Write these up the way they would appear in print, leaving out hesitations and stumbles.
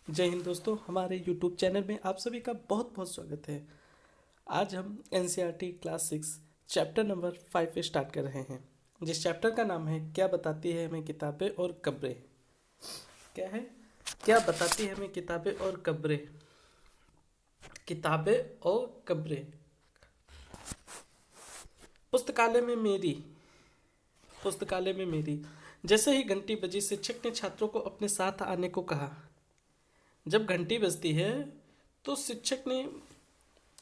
जय हिंद दोस्तों, हमारे YouTube चैनल में आप सभी का बहुत बहुत स्वागत है। आज हम NCERT class 6 chapter number 5 start कर रहे हैं, जिस चैप्टर का नाम है क्या बताती है हमें किताबें और कब्रें। क्या है? क्या बताती है हमें किताबें और कब्रें। किताबें और कब्रें। पुस्तकालय में मेरी पुस्तकालय में मेरी जैसे ही घंटी बजी, शिक्षक ने छात्रों को अपने साथ आने को कहा। जब घंटी बजती है तो शिक्षक ने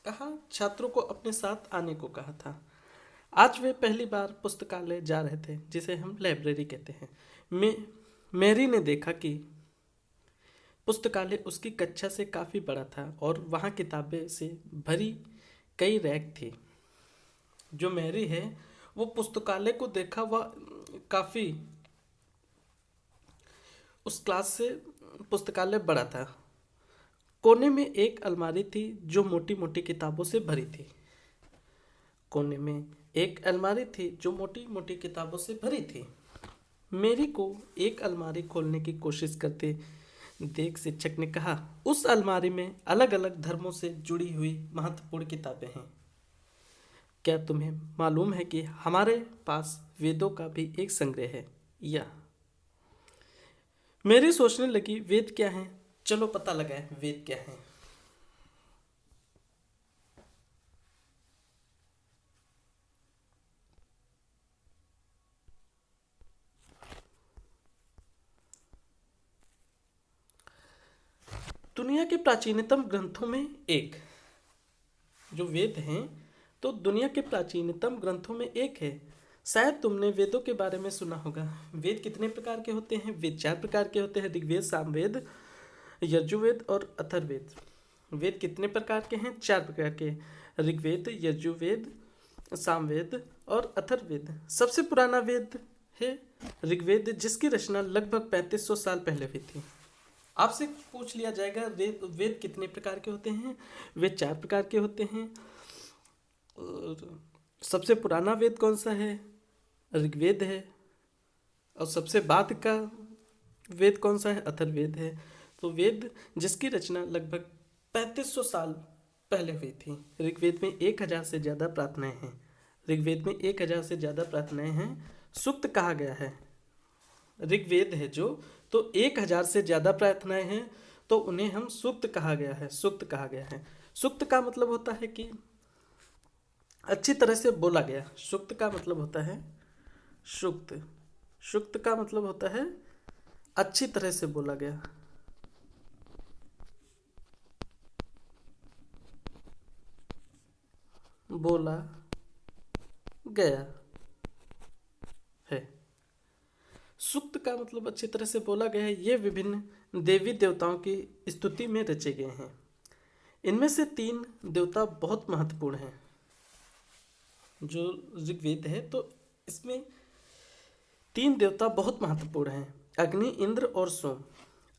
कहा, छात्रों को अपने साथ आने को कहा था। आज वे पहली बार पुस्तकालय जा रहे थे, जिसे हम लाइब्रेरी कहते हैं। मैरी ने देखा कि पुस्तकालय उसकी कक्षा से काफ़ी बड़ा था और वहाँ किताबें से भरी कई रैक थी। जो मैरी है वो पुस्तकालय को देखा, वह काफ़ी उस क्लास से पुस्तकालय बड़ा था। कोने में एक अलमारी थी जो मोटी मोटी किताबों से भरी थी। कोने में एक अलमारी थी जो मोटी मोटी किताबों से भरी थी। मेरी को एक अलमारी खोलने की कोशिश करते देख शिक्षक ने कहा, उस अलमारी में अलग अलग धर्मों से जुड़ी हुई महत्वपूर्ण किताबें हैं। क्या तुम्हें मालूम है कि हमारे पास वेदों का भी एक संग्रह है? या मेरी सोचने लगी, वेद क्या है? चलो पता लगाए वेद क्या है। दुनिया के प्राचीनतम ग्रंथों में एक, जो वेद हैं तो दुनिया के प्राचीनतम ग्रंथों में एक है। शायद तुमने वेदों के बारे में सुना होगा। वेद कितने प्रकार के होते हैं? वेद 4 प्रकार के होते हैं: ऋग्वेद, सामवेद, यजुर्वेद और अथर्ववेद। वेद कितने प्रकार के हैं? 4 प्रकार के: ऋग्वेद, यजुर्वेद, सामवेद और अथर्ववेद। सबसे पुराना वेद है ऋग्वेद, जिसकी रचना लगभग 3500 साल पहले हुई थी। आपसे पूछ लिया जाएगा वेद कितने प्रकार के होते हैं? वेद 4 प्रकार के होते हैं। और सबसे पुराना वेद कौन सा है? ऋग्वेद है। और सबसे बाद का वेद कौन सा है? अथर्ववेद है। तो वेद जिसकी रचना लगभग 3500 साल पहले हुई थी। ऋग्वेद में 1000 से ज़्यादा प्रार्थनाएं हैं। ऋग्वेद में 1000 से ज़्यादा प्रार्थनाएं हैं। सूक्त कहा गया है। ऋग्वेद है जो, तो 1000 से ज़्यादा प्रार्थनाएं हैं, तो उन्हें हम सूक्त कहा गया है। सूक्त कहा गया है। सूक्त का मतलब होता है कि अच्छी तरह से बोला गया। सूक्त का मतलब होता है सूक्त। सूक्त का मतलब होता है अच्छी तरह से बोला गया। बोला गया है। सूक्त का मतलब अच्छी तरह से बोला गया है। ये विभिन्न देवी देवताओं की स्तुति में रचे गए हैं। इनमें से 3 देवता बहुत महत्वपूर्ण हैं। जो ऋग्वेद है तो इसमें 3 देवता बहुत महत्वपूर्ण हैं: अग्नि, इंद्र और सोम।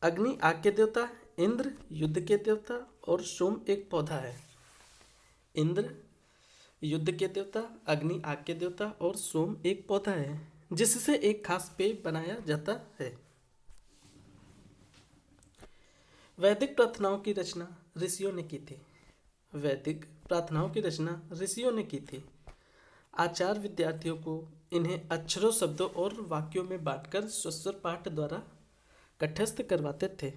अग्नि आग के देवता, इंद्र युद्ध के देवता और सोम एक पौधा है। इंद्र युद्ध के देवता, अग्नि आग के देवता और सोम एक पौधा है, जिससे एक खास पेय बनाया जाता है। वैदिक प्रार्थनाओं की रचना ऋषियों ने की थी। वैदिक प्रार्थनाओं की रचना ऋषियों ने की थी। आचार्य विद्यार्थियों को इन्हें अक्षरों, शब्दों और वाक्यों में बांटकर स्वस्वर पाठ द्वारा कंठस्थ करवाते थे।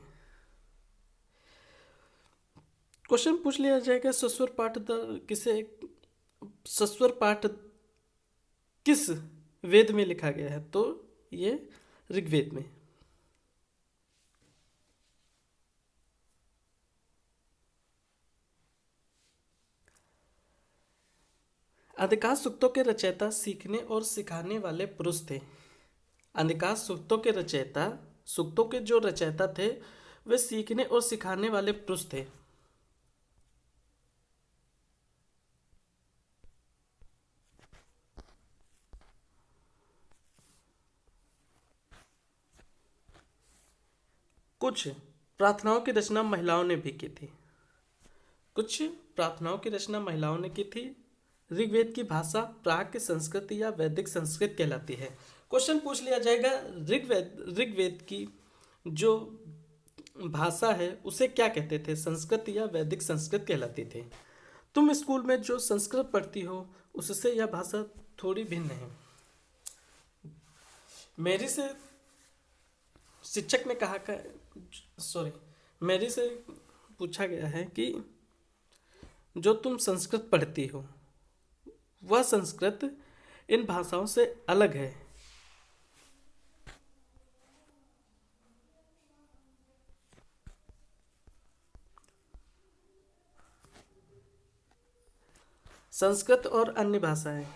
क्वेश्चन पूछ लिया जाएगा, स्वस्वर पाठ किस वेद में लिखा गया है? तो ये ऋग्वेद में। अधिकांश सूक्तों के रचयिता सीखने और सिखाने वाले पुरुष थे। अधिकांश सूक्तों के जो रचयिता थे वे सीखने और सिखाने वाले पुरुष थे। कुछ प्रार्थनाओं की रचना महिलाओं ने भी की थी। कुछ प्रार्थनाओं की रचना महिलाओं ने की थी। ऋग्वेद की भाषा प्राक संस्कृत या वैदिक संस्कृत कहलाती है। क्वेश्चन पूछ लिया जाएगा, ऋग्वेद की जो भाषा है उसे क्या कहते थे, संस्कृत या वैदिक संस्कृत कहलाती थी। तुम स्कूल में जो संस्कृत पढ़ती हो उससे यह भाषा थोड़ी भिन्न है। मेरी से शिक्षक ने कहा का सॉरी मेरी से पूछा गया है कि जो तुम संस्कृत पढ़ती हो वह संस्कृत इन भाषाओं से अलग है। संस्कृत और अन्य भाषाएं,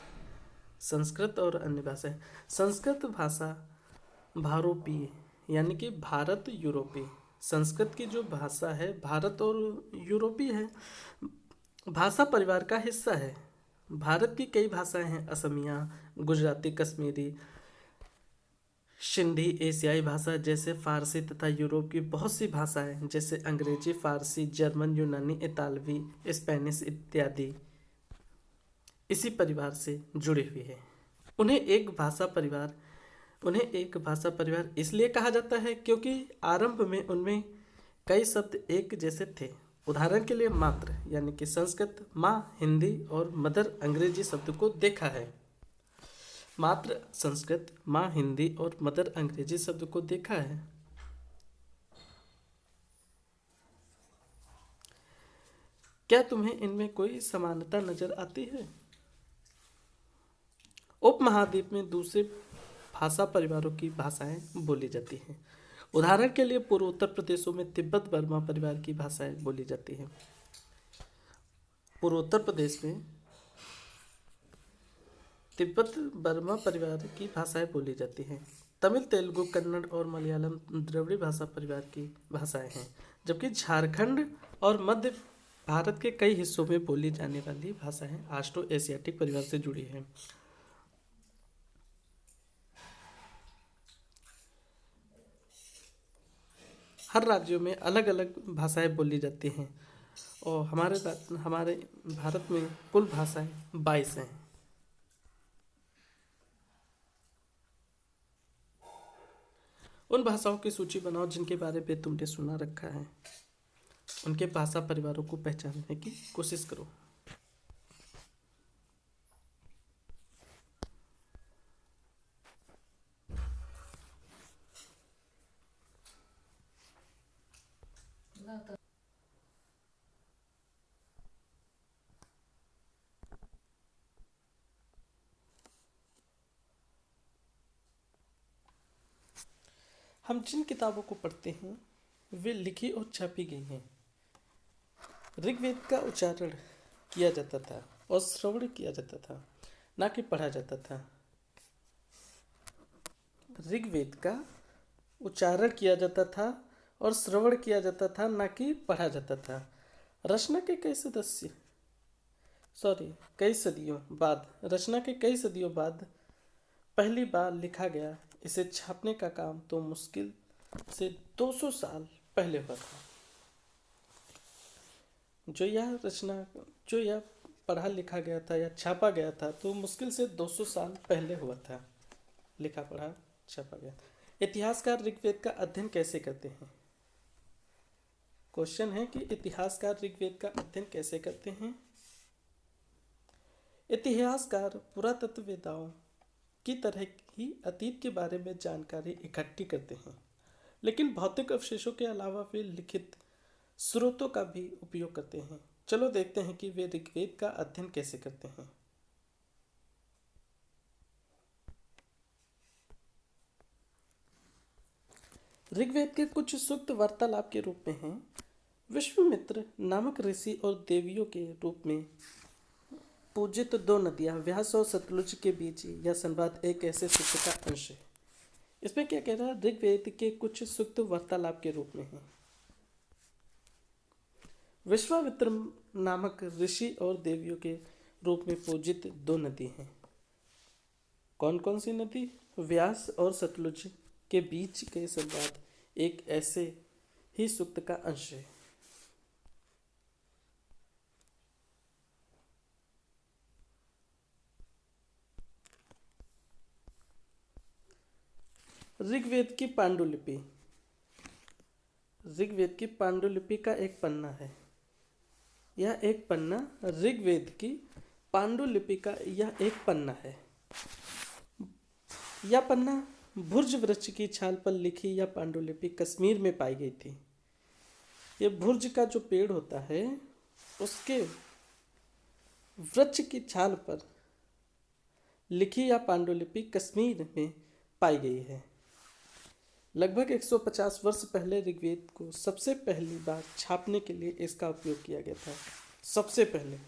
संस्कृत और अन्य भाषाएं। संस्कृत भाषा भारोपीय यानी कि भारत यूरोपीय, संस्कृत की जो भाषा है भारत और यूरोपीय है, भाषा परिवार का हिस्सा है। भारत की कई भाषाएं हैं, असमिया, गुजराती, कश्मीरी, सिंधी, एशियाई भाषा जैसे फारसी तथा यूरोप की बहुत सी भाषाएं जैसे अंग्रेजी, फारसी, जर्मन, यूनानी, इतालवी, स्पेनिश इत्यादि इसी परिवार से जुड़ी हुई है। उन्हें एक भाषा परिवार उन्हें एक भाषा परिवार इसलिए कहा जाता है क्योंकि आरंभ में उनमें कई शब्द एक जैसे थे। उदाहरण के लिए मात्र यानी कि संस्कृत, माँ हिंदी और मदर अंग्रेजी शब्द को देखा है। मात्र संस्कृत, माँ हिंदी और मदर अंग्रेजी शब्द को देखा है। क्या तुम्हें इनमें कोई समानता नजर आती है? उपमहाद्वीप में दूसरे भाषा परिवारों की भाषाएं बोली जाती हैं। उदाहरण के लिए पूर्वोत्तर प्रदेशों में तिब्बत बर्मा परिवार की भाषाएं बोली जाती हैं। पूर्वोत्तर प्रदेश में तिब्बत बर्मा परिवार की भाषाएं बोली जाती हैं। तमिल, तेलुगु, कन्नड़ और मलयालम द्रविड़ भाषा परिवार की भाषाएं हैं, जबकि झारखंड और मध्य भारत के कई हिस्सों में बोली जाने वाली भाषाएं ऑस्ट्रो एशियाटिक परिवार से जुड़ी हैं। हर राज्यों में अलग अलग भाषाएं बोली जाती हैं और हमारे भारत में कुल भाषाएं 22 हैं। उन भाषाओं की सूची बनाओ जिनके बारे में तुमने सुना रखा है। उनके भाषा परिवारों को पहचानने की कोशिश करो। हम जिन किताबों को पढ़ते हैं वे लिखी और छापी गई हैं। ऋग्वेद का उच्चारण किया जाता था और श्रवण किया जाता था, ना कि पढ़ा जाता था। ऋग्वेद का उच्चारण किया जाता था और श्रवण किया जाता था, ना कि पढ़ा जाता था। रचना के कई सदियों बाद पहली बार लिखा गया। इसे छापने का काम तो मुश्किल से 200 साल पहले हुआ था। जो यह पढ़ा लिखा गया था या छापा गया था तो मुश्किल से 200 साल पहले हुआ था। लिखा पढ़ा छापा गया। इतिहासकार ऋग्वेद का अध्ययन कैसे करते हैं? क्वेश्चन है कि इतिहासकार ऋग्वेद का अध्ययन कैसे करते हैं? इतिहासकार पुरातत्ववेत्ताओं की तरह ही अतीत के बारे में जानकारी इकट्ठी करते हैं, लेकिन भौतिक अवशेषों के अलावा वे लिखित स्रोतों का भी उपयोग करते हैं। चलो देखते हैं कि वे ऋग्वेद का अध्ययन कैसे करते हैं। ऋग्वेद के कुछ सूक्त वार्तालाप के रूप में हैं। विश्वामित्र नामक ऋषि और देवियों के रूप में पूजित दो नदियां व्यास और सतलुज के बीच यह संवाद एक ऐसे सूक्त का अंश है। इसमें क्या कह रहा है? ऋग्वेद के कुछ सूक्त वार्तालाप के रूप में हैं। विश्वामित्र नामक ऋषि और देवियों के रूप में पूजित दो नदी हैं। कौन कौन सी नदी? व्यास और सतलुज के बीच के संवाद एक ऐसे ही सूक्त का अंश है। ऋग्वेद की पांडुलिपि ऋग्वेद की पांडुलिपि का एक पन्ना है। यह एक पन्ना ऋग्वेद की पांडुलिपि का यह एक पन्ना है। यह पन्ना भुर्ज वृक्ष की छाल पर लिखी यह पांडुलिपि कश्मीर में पाई गई थी। यह भुर्ज का जो पेड़ होता है उसके वृक्ष की छाल पर लिखी यह पांडुलिपि कश्मीर में पाई गई है। लगभग 150 वर्ष पहले ऋग्वेद को सबसे पहली बार छापने के लिए इसका उपयोग किया गया था। सबसे पहले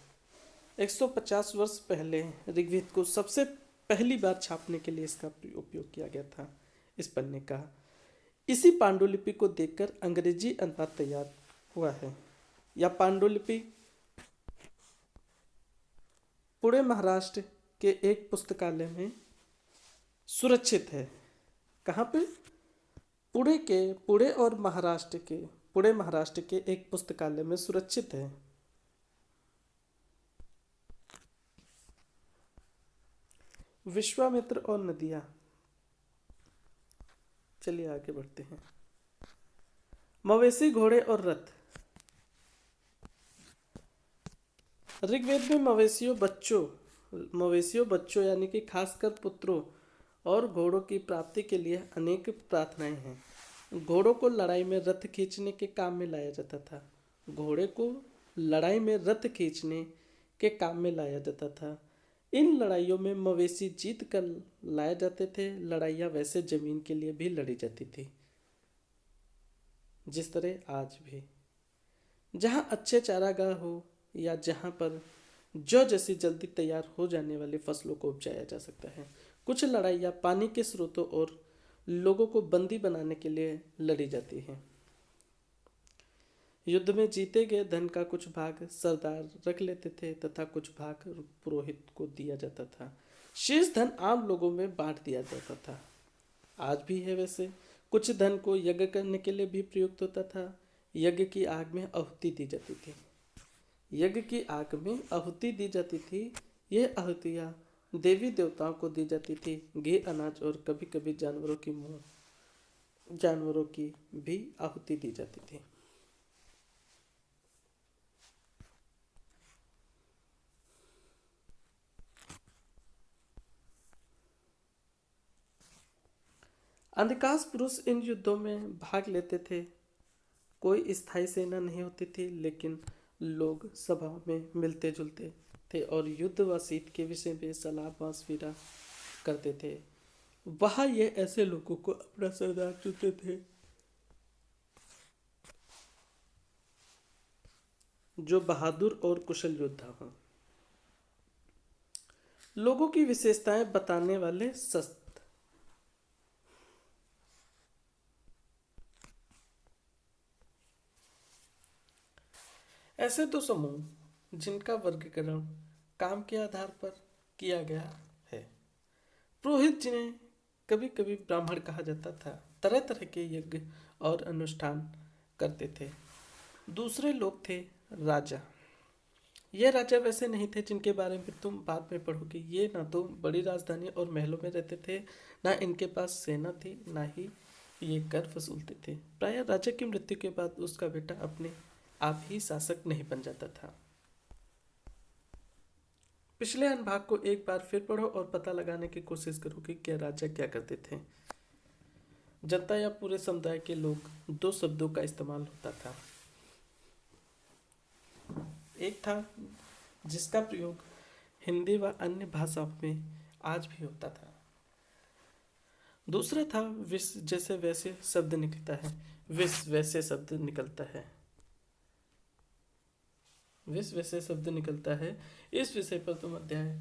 150 वर्ष पहले ऋग्वेद को सबसे पहली बार छापने के लिए इसका उपयोग किया गया था इस पन्ने का। इसी पांडुलिपि को देखकर अंग्रेजी अनुवाद तैयार हुआ है। यह पांडुलिपि पुणे महाराष्ट्र के एक पुस्तकालय में सुरक्षित है। कहाँ पे? पुणे और पुणे महाराष्ट्र के एक पुस्तकालय में सुरक्षित है। विश्वामित्र और नदियाँ। चलिए आगे बढ़ते हैं। मवेशी, घोड़े और रथ। ऋग्वेद में मवेशियों बच्चों यानी कि खासकर पुत्रों और घोड़ों की प्राप्ति के लिए अनेक प्रार्थनाएं हैं। घोड़ों को लड़ाई में रथ खींचने के काम में लाया जाता था। घोड़े को लड़ाई में रथ खींचने के काम में लाया जाता था। इन लड़ाइयों में मवेशी जीत कर लाए जाते थे। लड़ाइयाँ वैसे जमीन के लिए भी लड़ी जाती थी, जिस तरह आज भी। जहाँ अच्छे चारागाह हो या जहाँ पर जौ जैसी जल्दी तैयार हो जाने वाली फसलों को उपजाया जा सकता है। कुछ लड़ाइयाँ पानी के स्रोतों और लोगों को बंदी बनाने के लिए लड़ी जाती हैं। युद्ध में जीते गए धन का कुछ भाग सरदार रख लेते थे तथा कुछ भाग पुरोहित को दिया जाता था। शेष धन आम लोगों में बांट दिया जाता था। आज भी है वैसे। कुछ धन को यज्ञ करने के लिए भी प्रयुक्त होता था। यज्ञ की आग में आहुति दी जाती थी। यह आहुतियाँ देवी देवताओं को दी जाती थी। घी, अनाज और कभी कभी जानवरों की भी आहुति दी जाती थी। अधिकांश पुरुष इन युद्धों में भाग लेते थे। कोई स्थायी सेना नहीं होती थी, लेकिन लोग सभा में मिलते जुलते थे और युद्ध व शीत के विषय में सलाह मशविरा करते थे। वहाँ ये ऐसे लोगों को अपना सरदार चुनते थे जो बहादुर और कुशल योद्धा हों। लोगों की विशेषताएं बताने वाले शस्त्र। ऐसे दो समूह जिनका वर्गीकरण काम के आधार पर किया गया है। पुरोहित, जिन्हें कभी कभी ब्राह्मण कहा जाता था, तरह तरह के यज्ञ और अनुष्ठान करते थे। दूसरे लोग थे राजा। ये राजा वैसे नहीं थे जिनके बारे में तुम बाद में पढ़ोगे। ये ना तो बड़ी राजधानी और महलों में रहते थे, ना इनके पास सेना थी, ना ही ये कर वसूलते थे। प्रायः राजा की मृत्यु के बाद उसका बेटा अपने आप ही शासक नहीं बन जाता था। पिछले अनुभाग को एक बार फिर पढ़ो और पता लगाने की कोशिश करो कि क्या राजा क्या करते थे। जनता या पूरे समुदाय के लोग दो शब्दों का इस्तेमाल होता था। एक था जिसका प्रयोग हिंदी व अन्य भाषाओं में आज भी होता था। दूसरा था विस जैसे वैसे शब्द निकलता है। विस वैसे शब्द निकलता है। इस विषय पर तुम अध्याय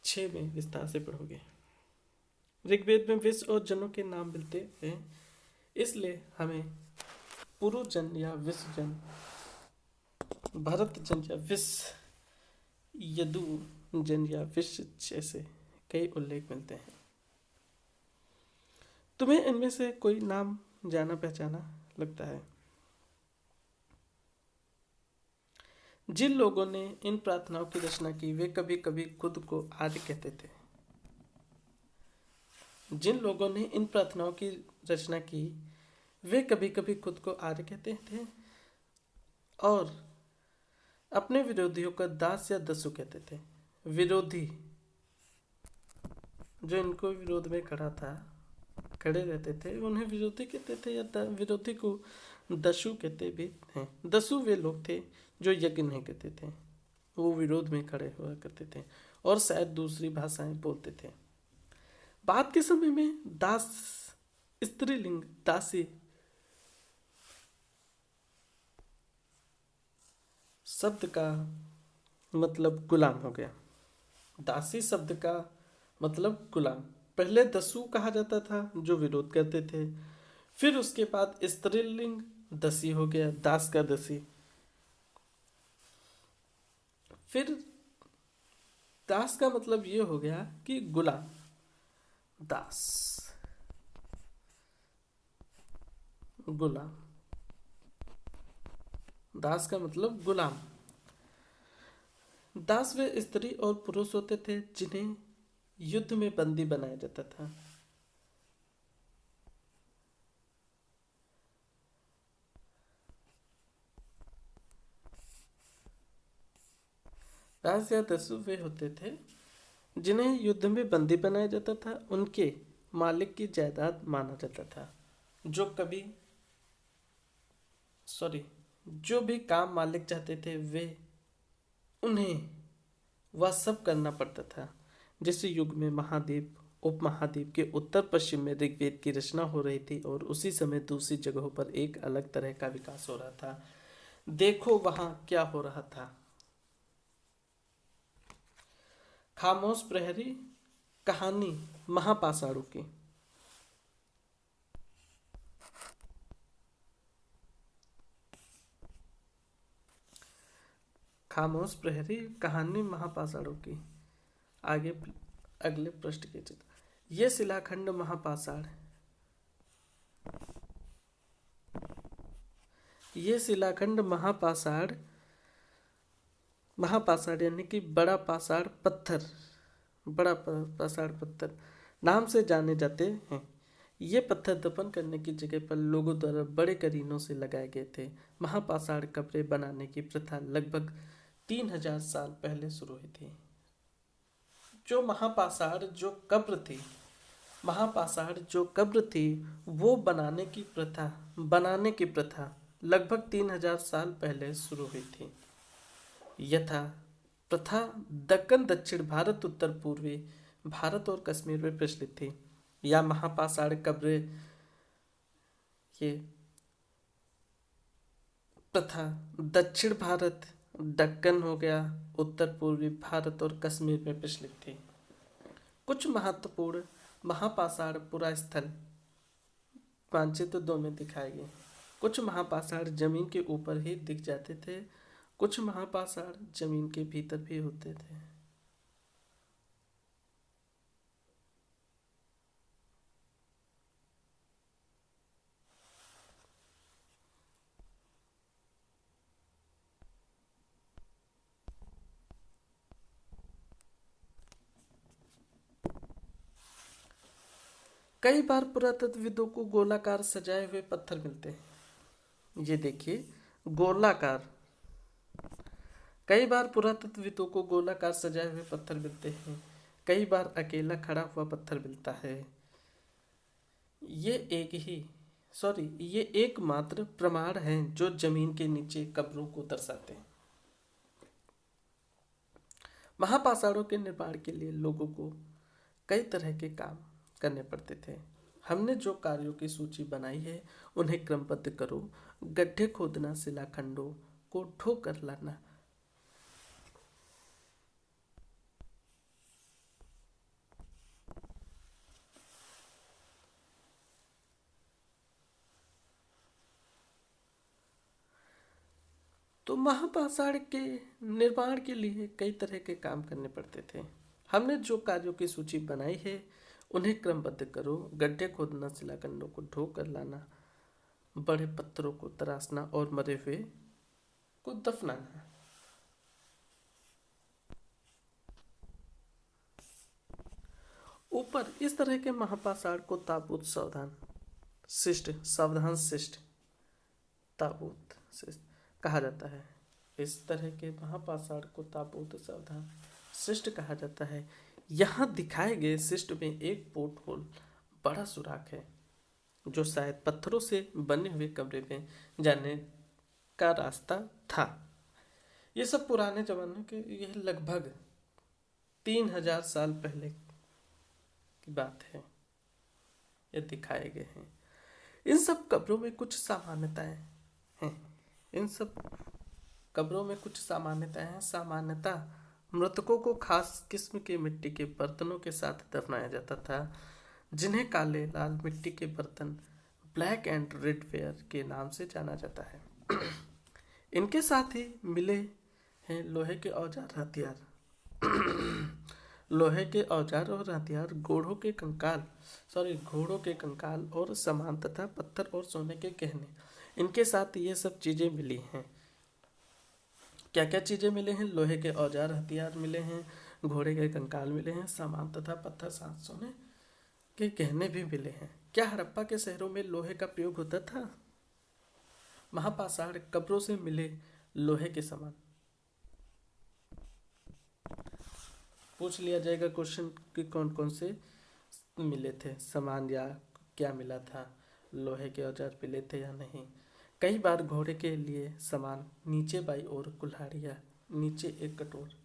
6 में विस्तार से पढ़ोगे। ऋग्वेद में विस और जनों के नाम मिलते हैं, इसलिए हमें पुरुजन या विसजन, भरतजन या विस, यदुजन या विश जैसे कई उल्लेख मिलते हैं। तुम्हें इनमें से कोई नाम जाना पहचाना लगता है? जिन लोगों ने इन प्रार्थनाओं की रचना की वे कभी कभी खुद को आर्य कहते थे। जिन लोगों ने इन प्रार्थनाओं की रचना की वे कभी कभी खुद को आर्य कहते थे और अपने विरोधियों को दास या दस्यु कहते थे। विरोधी, जो इनको विरोध में खड़े रहते थे, उन्हें विरोधी कहते थे या विरोधी को दस्यु कहते भी हैं। दस्यु वे लोग थे जो यज्ञ नहीं करते थे, वो विरोध में खड़े हुआ करते थे और शायद दूसरी भाषाएं बोलते थे। बाद के समय में दास स्त्रीलिंग दासी शब्द का मतलब गुलाम हो गया। दासी शब्द का मतलब गुलाम। पहले दस्यु कहा जाता था जो विरोध करते थे, फिर उसके बाद स्त्रीलिंग दसी हो गया, दास का दसी। फिर दास का मतलब ये हो गया कि गुलाम। दास गुलाम, दास का मतलब गुलाम। दास वे स्त्री और पुरुष होते थे जिन्हें युद्ध में बंदी बनाया जाता था। दास या दस्यु वे होते थे जिन्हें युद्ध में बंदी बनाया जाता था, उनके मालिक की जायदाद माना जाता था। जो भी काम मालिक चाहते थे वे उन्हें वह सब करना पड़ता था। जिस युग में महाद्वीप उपमहाद्वीप के उत्तर पश्चिम में ऋग्वेद की रचना हो रही थी और उसी समय दूसरी जगहों पर एक अलग तरह का विकास हो रहा था। देखो वहां क्या हो रहा था। खामोश प्रहरी, कहानी महापाषाणों की। खामोश प्रहरी, कहानी महापाषाणों की। आगे अगले पृष्ठ के चित्र। ये शिलाखंड महापाषाण, ये शिलाखंड महापाषाण यानी कि बड़ा पाषाण पत्थर नाम से जाने जाते हैं। ये पत्थर दफन करने की जगह पर लोगों द्वारा बड़े करीनों से लगाए गए थे। महापाषाण कब्रें बनाने की प्रथा लगभग 3000 साल पहले शुरू हुई थी। जो महापाषाण जो कब्र थी वो बनाने की प्रथा लगभग 3000 साल पहले शुरू हुई थी। यथा प्रथा दक्कन दक्षिण भारत, उत्तर पूर्वी भारत और कश्मीर में प्रचलित थी। या महापाषाण कब्रें, ये प्रथा दक्षिण भारत, दक्कन हो गया, उत्तर पूर्वी भारत और कश्मीर में प्रचलित थी। कुछ महत्वपूर्ण महापाषाण पुरास्थल मानचित्र 2 में दिखाए गए। कुछ महापाषाण जमीन के ऊपर ही दिख जाते थे, कुछ महापाषाण जमीन के भीतर भी होते थे। कई बार पुरातत्वविदों को गोलाकार सजाए हुए पत्थर मिलते हैं। ये देखिए गोलाकार, कई बार पुरातत्वविदों को गोलाकार सजाए हुए पत्थर मिलते हैं। कई बार अकेला खड़ा हुआ पत्थर मिलता है। ये एकमात्र प्रमाण हैं जो जमीन के नीचे कब्रों को दर्शाते हैं। महापाषाणों के निर्माण के लिए लोगों को कई तरह के काम करने पड़ते थे। हमने जो कार्यों की सूची बनाई है उन्हें क्रमबद्ध करो। गड्ढे खोदना, शिलाखंडों को ढोकर लाना, तो महापाषाण के निर्माण के लिए कई तरह के काम करने पड़ते थे। हमने जो कार्यों की सूची बनाई है उन्हें क्रमबद्ध करो। गड्ढे खोदना, शिलाखंडों को ढो कर लाना, बड़े पत्थरों को तराशना और मरे हुए को दफनाना। ऊपर इस तरह के महापाषाण को ताबूत, सावधान शिष्ट, सावधान शिष्ट, ताबूत शिष्ट कहा जाता है। इस तरह के महापाषाण को ताबूत, सावधान शिष्ट कहा जाता है। यहाँ दिखाए गए शिष्ट में एक पोर्ट होल, बड़ा सुराख है, जो शायद पत्थरों से बने हुए कमरे में जाने का रास्ता था। ये सब पुराने जमाने के, यह लगभग 3000 साल पहले की बात है, ये दिखाए गए हैं। इन सब कब्रों में कुछ सामान्यताएं हैं। इन सब कब्रों में कुछ सामान्यताएं हैं। सामान्यतः मृतकों को खास किस्म के मिट्टी के बर्तनों के साथ दफनाया जाता था, जिन्हें काले लाल मिट्टी के बर्तन, ब्लैक एंड रेड वेयर के नाम से जाना जाता है। इनके साथ ही मिले हैं लोहे के औजार हथियार, लोहे के औजार और हथियार, घोड़ों के कंकाल और सामान तथा पत्थर और सोने के गहने। इनके साथ ये सब चीजें मिली हैं। क्या क्या चीजें मिले हैं? लोहे के औजार हथियार मिले हैं, घोड़े के कंकाल मिले हैं, सामान तथा पत्थर, साथ सोने के गहने भी मिले हैं। क्या हड़प्पा के शहरों में लोहे का प्रयोग होता था? महापाषाण कब्रों से मिले लोहे के सामान पूछ लिया जाएगा क्वेश्चन कि कौन कौन से मिले थे सामान, या क्या मिला था, लोहे के औजार मिले थे या नहीं। कई बार घोड़े के लिए सामान नीचे बाई और कुल्हाड़ियाँ, नीचे एक कटोर।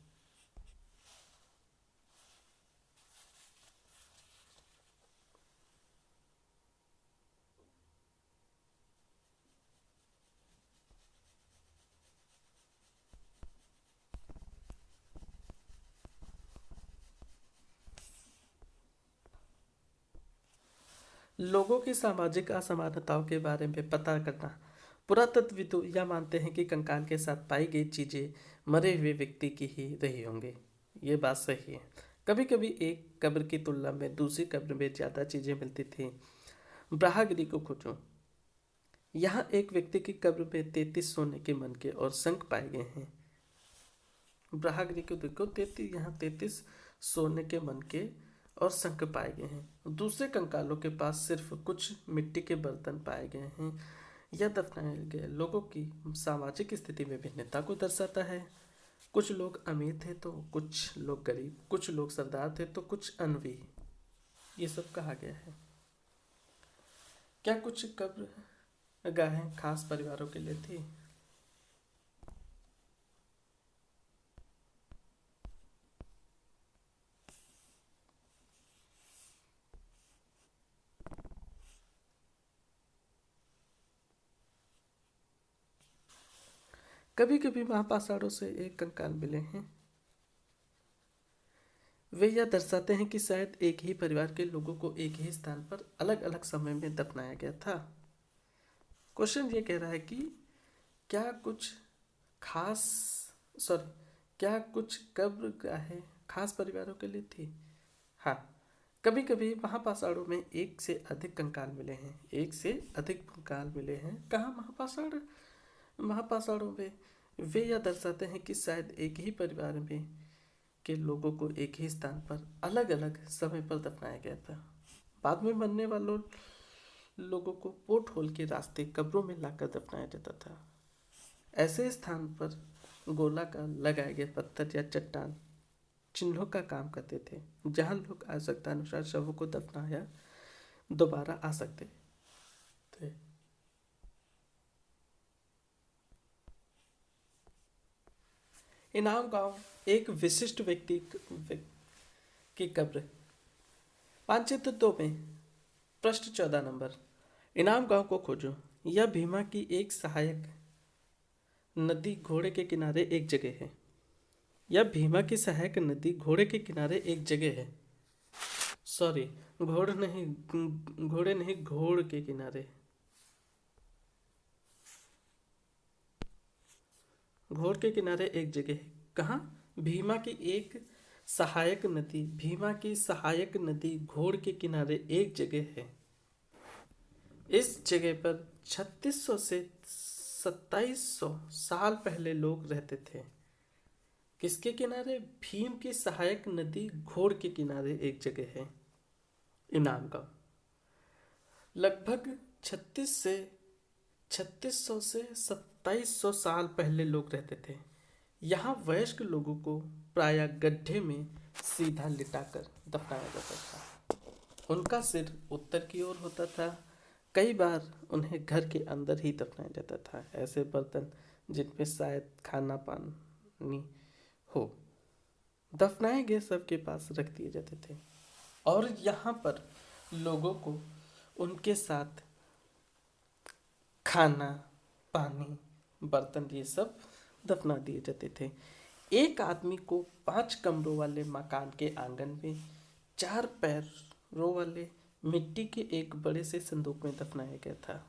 लोगों की सामाजिक असमानताओं के बारे में पता करना। पुरातत्वविदों यह मानते हैं कि कंकाल के साथ पाई गई चीजें मरे हुए व्यक्ति की ही रही होंगी। ये बात सही है। कभी कभी एक कब्र की तुलना में दूसरी कब्र में ज्यादा चीजें मिलती थी। ब्राहगिरी को खोजो। यहाँ एक व्यक्ति की कब्र में 33 सोने के मनके और शंख पाए गए हैं। ब्राहगिरी को देखो, 33 सोने के मनके और शंख पाए गए हैं। दूसरे कंकालों के पास सिर्फ कुछ मिट्टी के बर्तन पाए गए हैं। यह दफनाए गए लोगों की सामाजिक स्थिति में भिन्नता को दर्शाता है। कुछ लोग अमीर थे तो कुछ लोग गरीब, कुछ लोग सरदार थे तो कुछ अनवी, ये सब कहा गया है। क्या कुछ कब्र गाहें खास परिवारों के लिए थी? कभी कभी महापाषाणों से एक कंकाल मिले हैं। वे यह दर्शाते हैं कि शायद एक ही परिवार के लोगों को एक ही स्थान पर अलग अलग समय में दफनाया गया था। क्वेश्चन ये कह रहा है कि क्या कुछ खास सॉरी क्या कुछ कब्र गाहें खास परिवारों के लिए थी? हाँ, कभी कभी महापाषाणों में एक से अधिक कंकाल मिले हैं। एक से अधिक कंकाल मिले हैं कहाँ? महापाषाणों में वे यह दर्शाते हैं कि शायद एक ही परिवार में के लोगों को एक ही स्थान पर अलग अलग समय पर दफनाया गया था। बाद में मरने वालों लोगों को पोर्ट होल के रास्ते कब्रों में लाकर दफनाया जाता था। ऐसे स्थान पर गोलाकार लगाए गए पत्थर या चट्टान चिन्हों का काम करते थे, जहां लोग आवश्यकता अनुसार शवों को दफनाया दोबारा आ सकते थे। इनाम गांव एक विशिष्ट व्यक्ति की कब्र। मानचित्र 2 में पृष्ठ 14 नंबर। इनाम गांव को खोजो। यह भीमा की एक सहायक नदी घोड़े के किनारे एक जगह है। यह भीमा की सहायक नदी घोड़े के किनारे एक जगह है। सॉरी, घोड़े नहीं, घोड़ के किनारे, घोड़ के किनारे एक जगह है। कहाँ? भीमा की एक सहायक नदी, भीमा की सहायक नदी घोड़ के किनारे एक जगह है। इस जगह पर 3600 से 2700 साल पहले लोग रहते थे। किसके किनारे? भीम की सहायक नदी घोड़ के किनारे एक जगह है। इनाम गांव लगभग छत्तीस सौ से 2700 साल पहले लोग रहते थे। यहाँ वयस्क लोगों को प्रायः गड्ढे में सीधा लिटाकर दफनाया जाता था। उनका सिर उत्तर की ओर होता था। कई बार उन्हें घर के अंदर ही दफनाया जाता था। ऐसे बर्तन जिनमें शायद खाना पानी हो दफनाए गए सबके पास रख दिए जाते थे, और यहाँ पर लोगों को उनके साथ खाना पानी बर्तन ये सब दफना दिए जाते थे। एक आदमी को 5 कमरों वाले मकान के आंगन में 4 पैरों वाले मिट्टी के एक बड़े से संदूक में दफनाया गया था।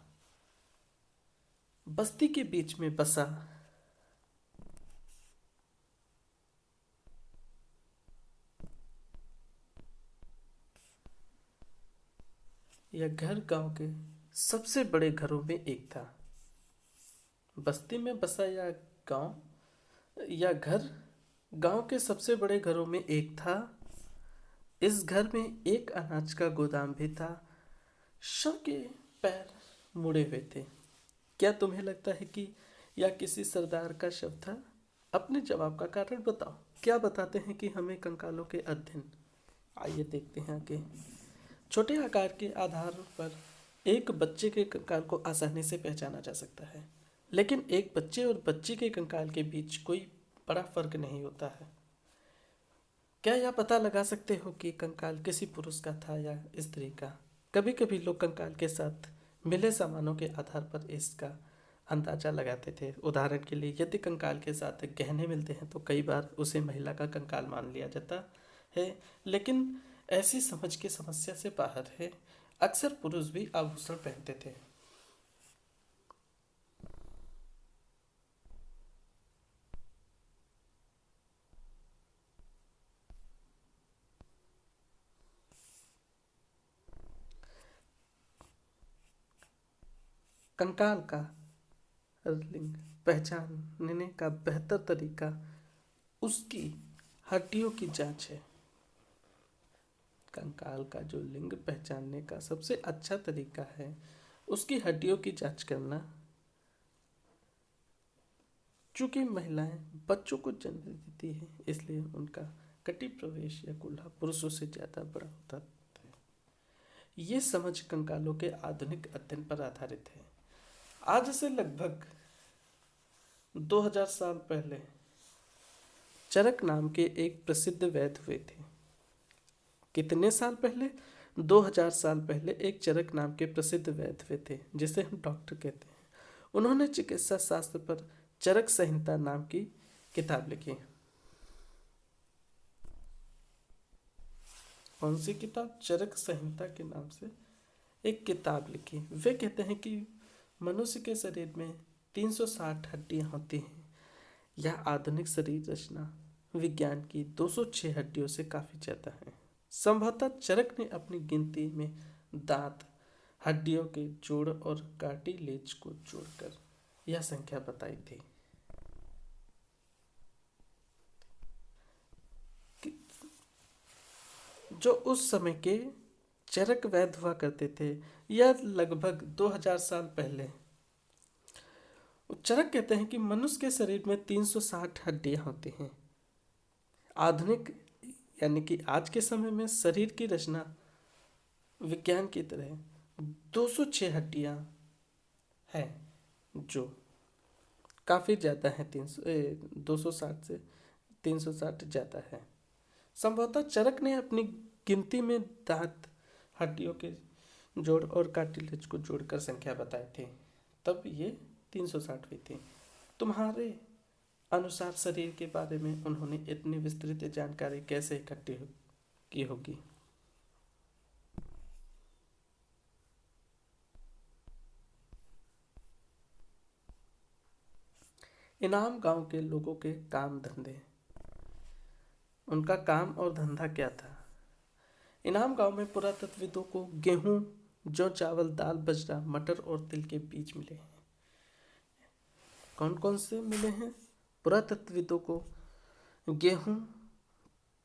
बस्ती के बीच में बसा यह घर गांव के सबसे बड़े घरों में एक था। बस्ती में बसा यह घर गांव के सबसे बड़े घरों में एक था। इस घर में एक अनाज का गोदाम भी था। शव के पैर मुड़े हुए थे। क्या तुम्हें लगता है कि यह किसी सरदार का शव था? अपने जवाब का कारण बताओ। क्या बताते हैं कि हमें कंकालों के अध्ययन? आइए देखते हैं आगे। छोटे आकार के आधार पर एक बच्चे के कंकाल को आसानी से पहचाना जा सकता है, लेकिन एक बच्चे और बच्ची के कंकाल के बीच कोई बड़ा फर्क नहीं होता है। क्या यह पता लगा सकते हो कि कंकाल किसी पुरुष का था या स्त्री का? कभी कभी लोग कंकाल के साथ मिले सामानों के आधार पर इसका अंदाजा लगाते थे। उदाहरण के लिए, यदि कंकाल के साथ गहने मिलते हैं तो कई बार उसे महिला का कंकाल मान लिया जाता है, लेकिन ऐसी समझ की समस्या से बाहर है। अक्सर पुरुष भी आभूषण पहनते थे। कंकाल का लिंग पहचानने का बेहतर तरीका उसकी हड्डियों की जांच है। कंकाल का जो लिंग पहचानने का सबसे अच्छा तरीका है उसकी हड्डियों की जांच करना। चूंकि महिलाएं बच्चों को जन्म देती हैं, इसलिए उनका कटी प्रवेश या कूल्हा पुरुषों से ज्यादा बड़ा होता है। ये समझ कंकालों के आधुनिक अध्ययन पर आधारित है। आज से लगभग 2000 साल पहले चरक नाम के एक प्रसिद्ध वैद्य हुए थे। कितने साल पहले? 2000 साल पहले एक चरक नाम के प्रसिद्ध वैद्य हुए थे, जिसे हम डॉक्टर कहते हैं। उन्होंने चिकित्सा शास्त्र पर चरक संहिता नाम की किताब लिखी। कौन सी किताब? चरक संहिता के नाम से एक किताब लिखी। वे कहते हैं कि मनुष्य के शरीर में 360 हड्डियां होती हैं। यह आधुनिक शरीर रचना विज्ञान की 206 हड्डियों से काफी ज्यादा है। संभवतः चरक ने अपनी गिनती में दांत, हड्डियों के जोड़ और कार्टिलेज को जोड़कर यह संख्या बताई थी। जो उस समय के चरक वैद्य हुआ करते थे, यह लगभग 2000 साल पहले। चरक कहते हैं कि मनुष्य के शरीर में 360 हड्डियां होती हैं। आधुनिक यानी कि आज के समय में शरीर की रचना विज्ञान की तरह 206 हड्डियां हैं, जो काफ़ी ज़्यादा है। 260 से 360 ज़्यादा है। संभवतः चरक ने अपनी गिनती में दांत, हड्डियों के जोड़ और कार्टिलेज को जोड़कर संख्या बताई थी, तब ये 360 हुई थी। तुम्हारे अनुसार शरीर के बारे में उन्होंने इतनी विस्तृत जानकारी कैसे इकट्ठी की होगी? इनाम गांव के लोगों के काम धंधे। उनका काम और धंधा क्या था? इनाम गांव में पुरातत्वविदों को गेहूं, जौ, चावल, दाल, बजरा, मटर और तिल के बीज मिले हैं। कौन कौन से मिले हैं? पुरातत्वविदों को गेहूं,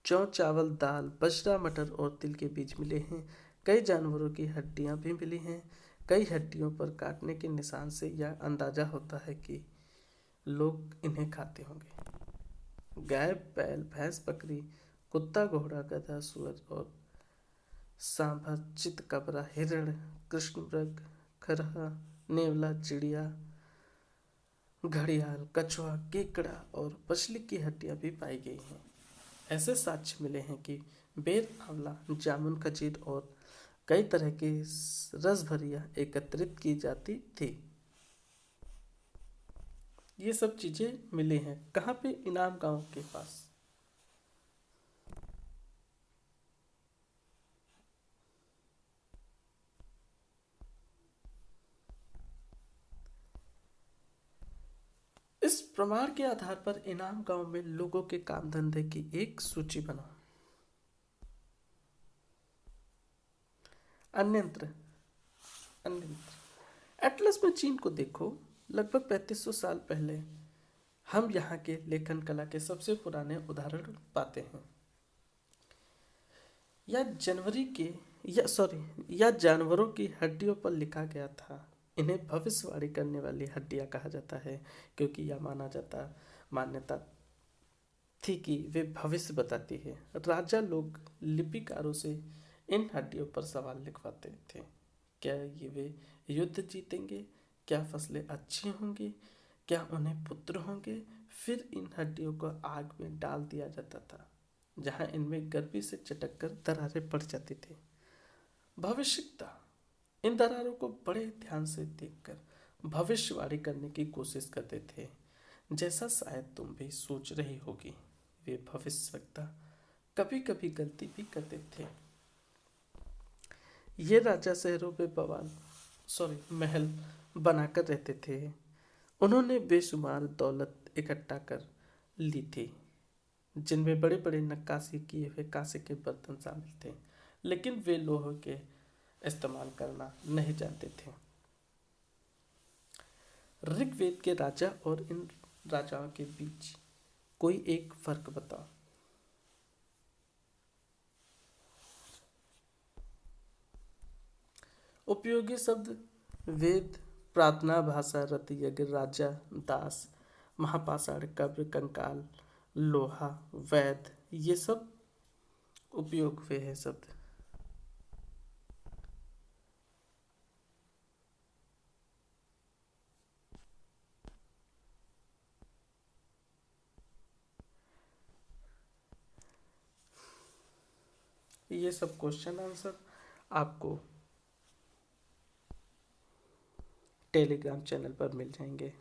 जौ, चावल, दाल, बजरा, मटर और तिल के बीज मिले हैं। कई जानवरों की हड्डियां भी मिली हैं। कई हड्डियों पर काटने के निशान से यह अंदाजा होता है कि लोग इन्हें खाते होंगे। गाय, बैल, भैंस, बकरी, कुत्ता, घोड़ा, गधा, सुअर और सांभर, चितकबरा, हिरण, कृष्णमृग, खरहा, नेवला, चिड़िया, घड़ियाल, कछुआ, केकड़ा और मछली की हड्डियां भी पाई गई हैं। ऐसे साक्ष्य मिले हैं कि बेर, आंवला, जामुन, खजूर और कई तरह की रसभरियां एकत्रित की जाती थी। ये सब चीजें मिली हैं कहाँ पे? इनाम गांव के पास। इस प्रमाण के आधार पर इनाम गांव में लोगों के काम धंधे की एक सूची बनाओ। अन्यंत्र अन्यंत्र एटलस में चीन को देखो। लगभग 3500 साल पहले हम यहाँ के लेखन कला के सबसे पुराने उदाहरण पाते हैं। या जानवरों की हड्डियों पर लिखा गया था। इन्हें भविष्यवाणी करने वाली हड्डियां कहा जाता है, क्योंकि यह मान्यता थी कि वे भविष्य बताती है। राजा लोग लिपिकारों से इन हड्डियों पर सवाल लिखवाते थे। क्या वे युद्ध जीतेंगे? क्या फसलें अच्छी होंगी? क्या उन्हें पुत्र होंगे? फिर इन हड्डियों को आग में डाल दिया जाता था, जहां इनमें गर्मी से चटक कर दरारें पड़ जाती थी। भविष्यता इन दरारों को बड़े ध्यान से देखकर भविष्यवाणी करने की कोशिश करते थे, जैसा शायद तुम भी सोच रही होगी। वे भविष्यवक्ता कभी कभी गलती भी करते थे। ये राजा शहरों में महल बनाकर रहते थे। उन्होंने बेशुमार दौलत इकट्ठा कर ली थी, जिनमें बड़े बड़े नक्काशी किए हुए कांसे के बर्तन शामिल थे, लेकिन वे लोहे के इस्तेमाल करना नहीं जानते थे। ऋग्वेद के राजा और इन राजाओं के बीच कोई एक फर्क बताओ। उपयोगी शब्द: वेद, प्रार्थना भाषा, रति, यज्ञ, राजा, दास, महापाषाण, कब्र, कंकाल, लोहा, वैद, ये सब उपयोग हुए हैं शब्द। ये सब क्वेश्चन आंसर आपको टेलीग्राम चैनल पर मिल जाएंगे।